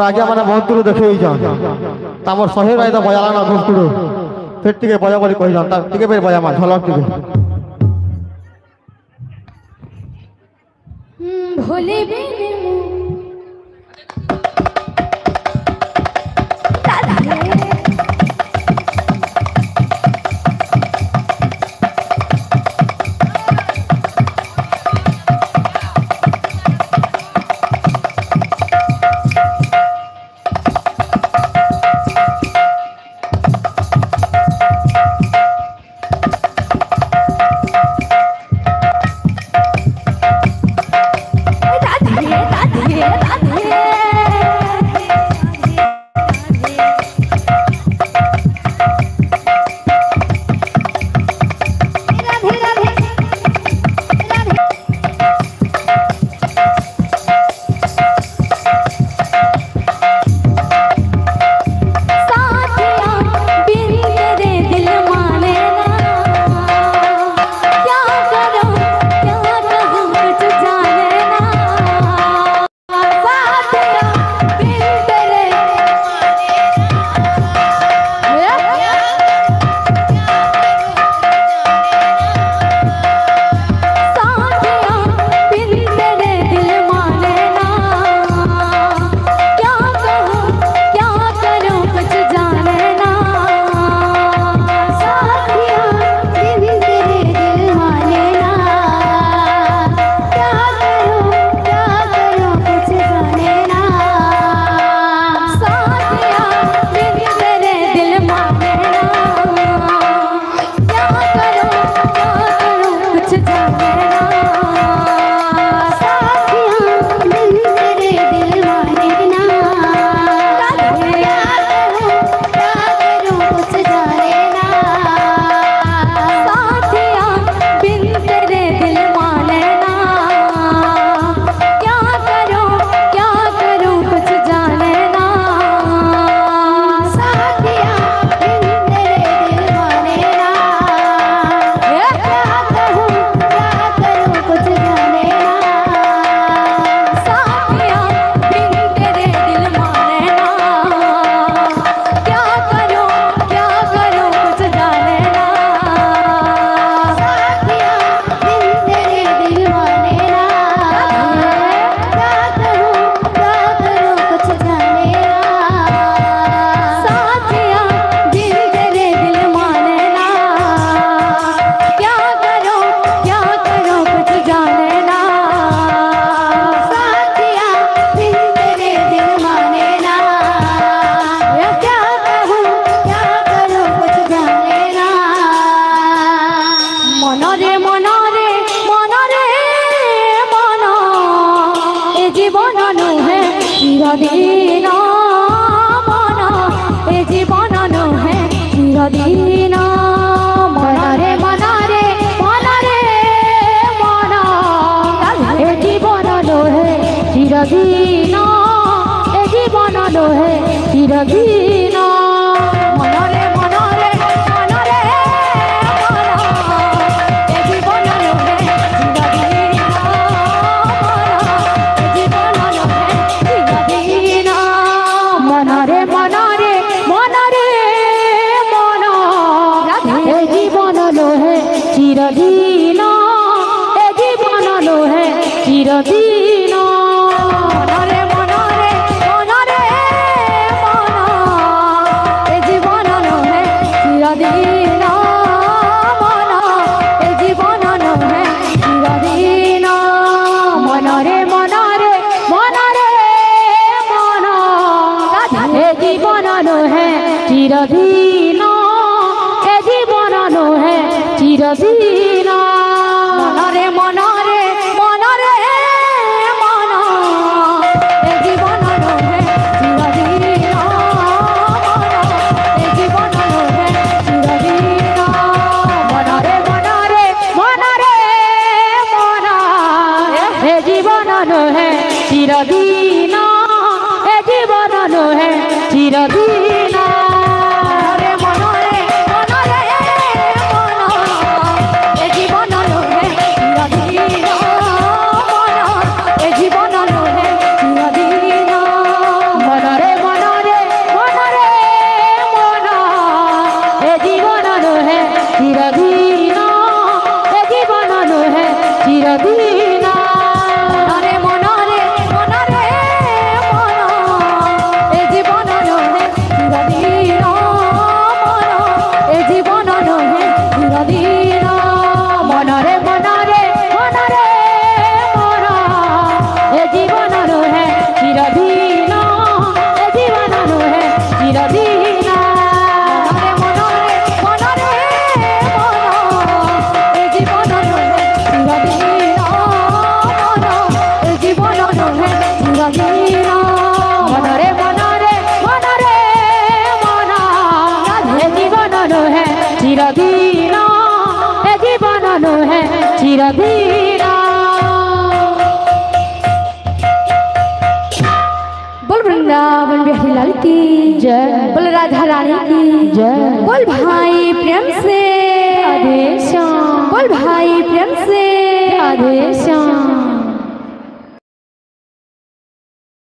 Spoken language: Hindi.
आज्ञा मैंने बहुत दूर देखे तमर शहे राय तो बजाला ना घुमकुड़ फिर टे बजा बोली कही जान टे फिर बजा माँ झलक टे भोले चिरदीन मन ए जीवन नुहे चिरदीन मन रे मन रे मन रे मन ए जीवन नुहे चिरदीन ए जीवन नुहे चिरदीन मन रे मन रे मन रे मन ए जीवन नुहे चिरदीन मन रे मन रे मन रे मन ए जीवन लोहे चिरदीन ए जीवन लोहे चिरदीन मन रे मन रे मन रे मन ए जीवन लोहे चिरदीन मन ए जीवन लोहे चिरदीन मन रे मन रे मन रे मन ए जीवन नुहे चिरदीन ए जीवन नुहे चिरदीन मन रे मन रे मन रे मन ए जीवन नुहे चिरदीन मन ए जीवन नुहे चिरदीन मन रे मन रे मन रे मन ए जीवन नुहे चिरदीन ए जीवन नुहे चिरदीन रे मन रे मन रे मन ए চিরদিন এ জীবন লোহে চিরদিন। बोल वृंदावन बिहारी लाल की जय, बोल राधा रानी की जय, बोल भाई प्रेम से राधे श्याम, बोल भाई प्रेम से राधे श्याम।